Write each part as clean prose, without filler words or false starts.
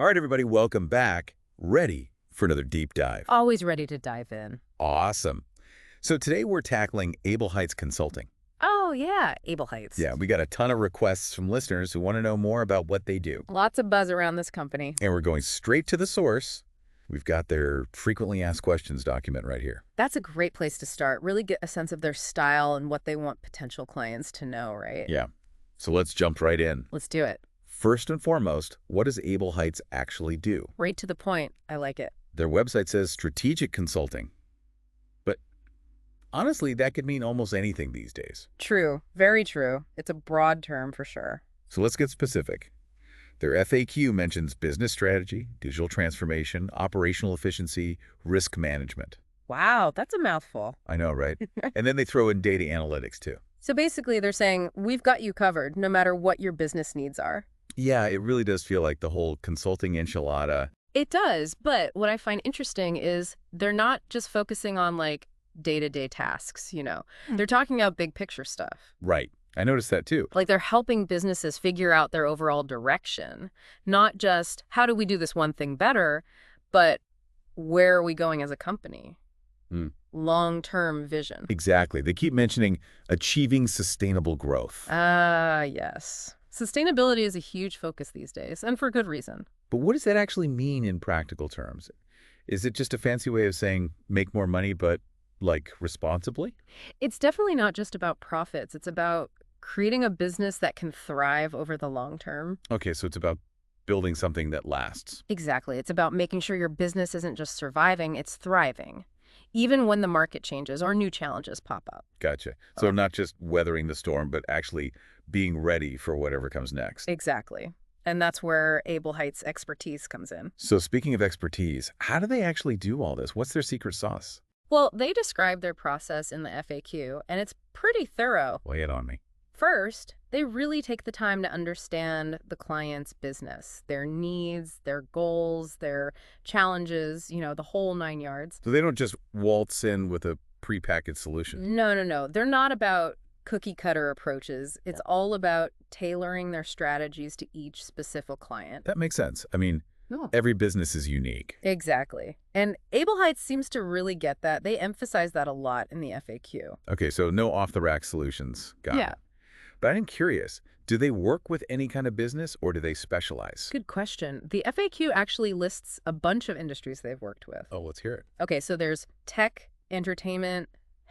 All right, everybody, welcome back. Ready for another deep dive. Always ready to dive in. Awesome. So today we're tackling Able Heights Consulting. Oh, yeah, Able Heights. Yeah, we got a ton of requests from listeners who want to know more about what they do. Lots of buzz around this company. And we're going straight to the source. We've got their frequently asked questions document right here. That's a great place to start. Really get a sense of their style and what they want potential clients to know, right? Yeah. So let's jump right in. Let's do it. First and foremost, what does Able Heights actually do? Right to the point. I like it. Their website says strategic consulting. But honestly, that could mean almost anything these days. True. Very true. It's a broad term for sure. So let's get specific. Their FAQ mentions business strategy, digital transformation, operational efficiency, risk management. Wow, that's a mouthful. I know, right? And then they throw in data analytics, too. So basically, they're saying, we've got you covered no matter what your business needs are. Yeah, it really does feel like the whole consulting enchilada. It does, but what I find interesting is they're not just focusing on, like, day-to-day tasks, you know. They're talking about big picture stuff. Right. I noticed that, too. Like they're helping businesses figure out their overall direction, not just how do we do this one thing better, but where are we going as a company? Long-term vision. Exactly. They keep mentioning achieving sustainable growth. Ah, yes. Sustainability is a huge focus these days, and for good reason. But what does that actually mean in practical terms? Is it just a fancy way of saying make more money, but, like, responsibly? It's definitely not just about profits. It's about creating a business that can thrive over the long term. Okay, so it's about building something that lasts. Exactly. It's about making sure your business isn't just surviving, it's thriving, even when the market changes or new challenges pop up. Gotcha. So not just weathering the storm, but actually being ready for whatever comes next. Exactly. And that's where Able Heights' expertise comes in. So speaking of expertise, how do they actually do all this? What's their secret sauce? Well, they describe their process in the FAQ, and it's pretty thorough. Lay it on me. First, they really take the time to understand the client's business, their needs, their goals, their challenges, you know, the whole 9 yards. So they don't just waltz in with a prepackaged solution. No. They're not about cookie-cutter approaches. It's all about tailoring their strategies to each specific client. That makes sense. I mean, No. every business is unique. Exactly. And Able Heights seems to really get that. They emphasize that a lot in the FAQ. Okay, so no off-the-rack solutions. Got Yeah. it. But I'm curious, do they work with any kind of business or do they specialize? Good question. The FAQ actually lists a bunch of industries they've worked with. Oh, let's hear it. Okay, so there's tech, entertainment,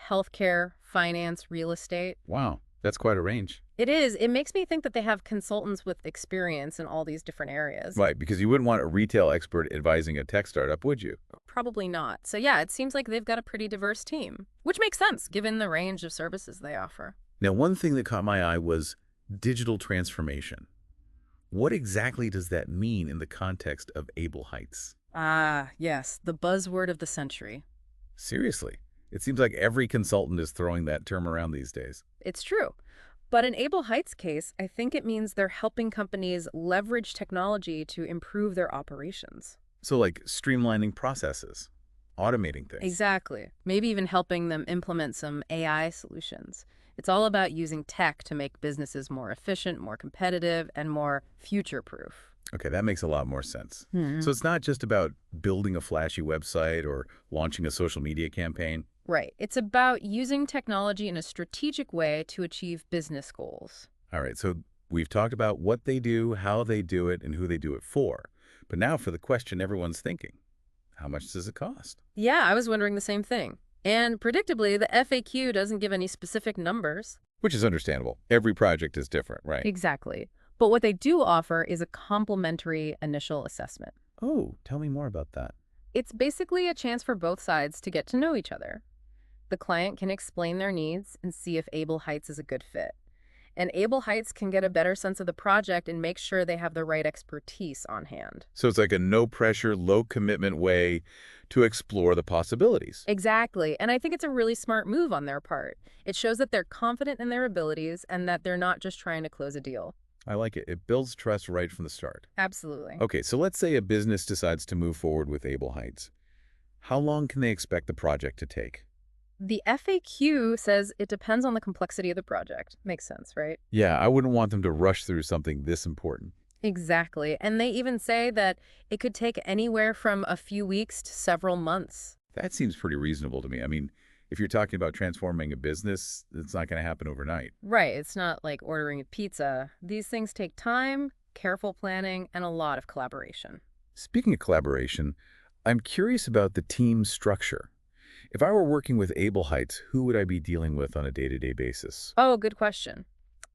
healthcare, finance, real estate. Wow, that's quite a range. It is. It makes me think that they have consultants with experience in all these different areas. Right, because you wouldn't want a retail expert advising a tech startup, would you? Probably not. So yeah, it seems like they've got a pretty diverse team, which makes sense given the range of services they offer. Now, one thing that caught my eye was digital transformation. What exactly does that mean in the context of Able Heights? Ah, yes, the buzzword of the century. Seriously, it seems like every consultant is throwing that term around these days. It's true. But in Able Heights' case, I think it means they're helping companies leverage technology to improve their operations. So like streamlining processes, automating things. Exactly. Maybe even helping them implement some AI solutions. It's all about using tech to make businesses more efficient, more competitive, and more future-proof. Okay, that makes a lot more sense. Hmm. So it's not just about building a flashy website or launching a social media campaign. Right. It's about using technology in a strategic way to achieve business goals. All right, so we've talked about what they do, how they do it, and who they do it for. But now for the question everyone's thinking. How much does it cost? Yeah, I was wondering the same thing. And predictably, the FAQ doesn't give any specific numbers. Which is understandable. Every project is different, right? Exactly. But what they do offer is a complimentary initial assessment. Oh, tell me more about that. It's basically a chance for both sides to get to know each other. The client can explain their needs and see if Able Heights is a good fit. And Able Heights can get a better sense of the project and make sure they have the right expertise on hand. So it's like a no-pressure, low-commitment way to explore the possibilities. Exactly. And I think it's a really smart move on their part. It shows that they're confident in their abilities and that they're not just trying to close a deal. I like it. It builds trust right from the start. Absolutely. Okay, so let's say a business decides to move forward with Able Heights. How long can they expect the project to take? The FAQ says it depends on the complexity of the project. Makes sense, right? Yeah, I wouldn't want them to rush through something this important. Exactly. And they even say that it could take anywhere from a few weeks to several months. That seems pretty reasonable to me. I mean, if you're talking about transforming a business, it's not going to happen overnight. Right. It's not like ordering a pizza. These things take time, careful planning, and a lot of collaboration. Speaking of collaboration, I'm curious about the team structure. If I were working with Able Heights, who would I be dealing with on a day-to-day basis? Oh, good question.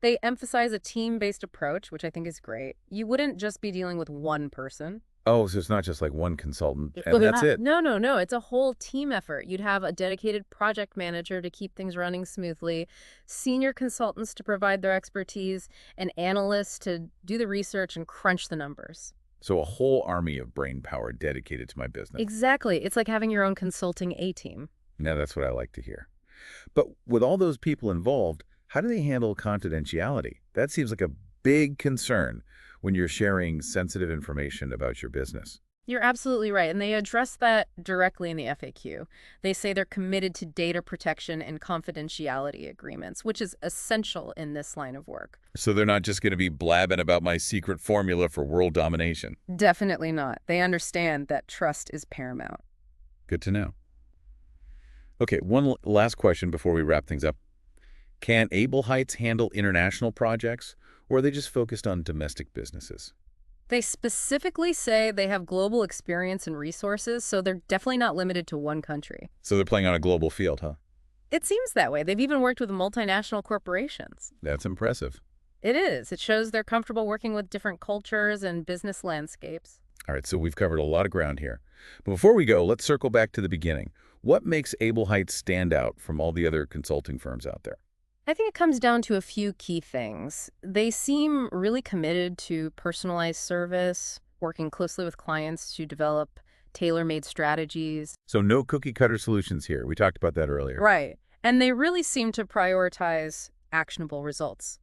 They emphasize a team-based approach, which I think is great. You wouldn't just be dealing with one person. Oh, so it's not just like one consultant and that's it. No, no, no. It's a whole team effort. You'd have a dedicated project manager to keep things running smoothly, senior consultants to provide their expertise, and analysts to do the research and crunch the numbers. So a whole army of brain power dedicated to my business. Exactly. It's like having your own consulting A-team. Now that's what I like to hear. But with all those people involved, how do they handle confidentiality? That seems like a big concern when you're sharing sensitive information about your business. You're absolutely right, and they address that directly in the FAQ. They say they're committed to data protection and confidentiality agreements, which is essential in this line of work. So they're not just going to be blabbing about my secret formula for world domination. Definitely not. They understand that trust is paramount. Good to know. Okay, last question before we wrap things up. Can Able Heights handle international projects, or are they just focused on domestic businesses? They specifically say they have global experience and resources, so they're definitely not limited to one country. So they're playing on a global field, huh? It seems that way. They've even worked with multinational corporations. That's impressive. It is. It shows they're comfortable working with different cultures and business landscapes. All right, so we've covered a lot of ground here. But before we go, let's circle back to the beginning. What makes Able Heights stand out from all the other consulting firms out there? I think it comes down to a few key things. They seem really committed to personalized service, working closely with clients to develop tailor-made strategies. So no cookie-cutter solutions here. We talked about that earlier. Right. And they really seem to prioritize actionable results.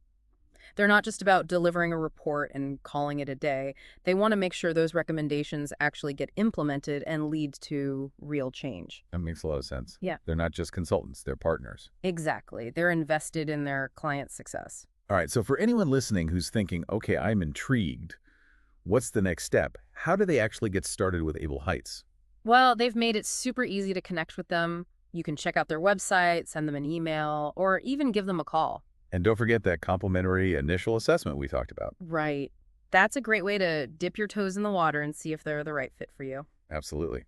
They're not just about delivering a report and calling it a day. They want to make sure those recommendations actually get implemented and lead to real change. That makes a lot of sense. Yeah. They're not just consultants, they're partners. Exactly. They're invested in their client's success. All right, so for anyone listening who's thinking, okay, I'm intrigued, what's the next step? How do they actually get started with Able Heights? Well, they've made it super easy to connect with them. You can check out their website, send them an email, or even give them a call. And don't forget that complimentary initial assessment we talked about. Right. That's a great way to dip your toes in the water and see if they're the right fit for you. Absolutely.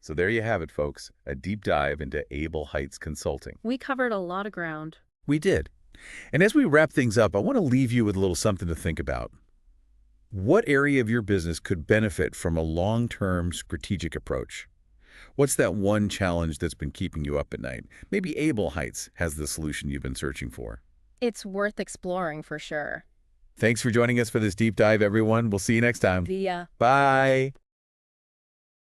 So there you have it, folks, a deep dive into Able Heights Consulting. We covered a lot of ground. We did. And as we wrap things up, I want to leave you with a little something to think about. What area of your business could benefit from a long-term strategic approach? What's that one challenge that's been keeping you up at night? Maybe Able Heights has the solution you've been searching for. It's worth exploring for sure. Thanks for joining us for this deep dive, everyone. We'll see you next time. The Bye.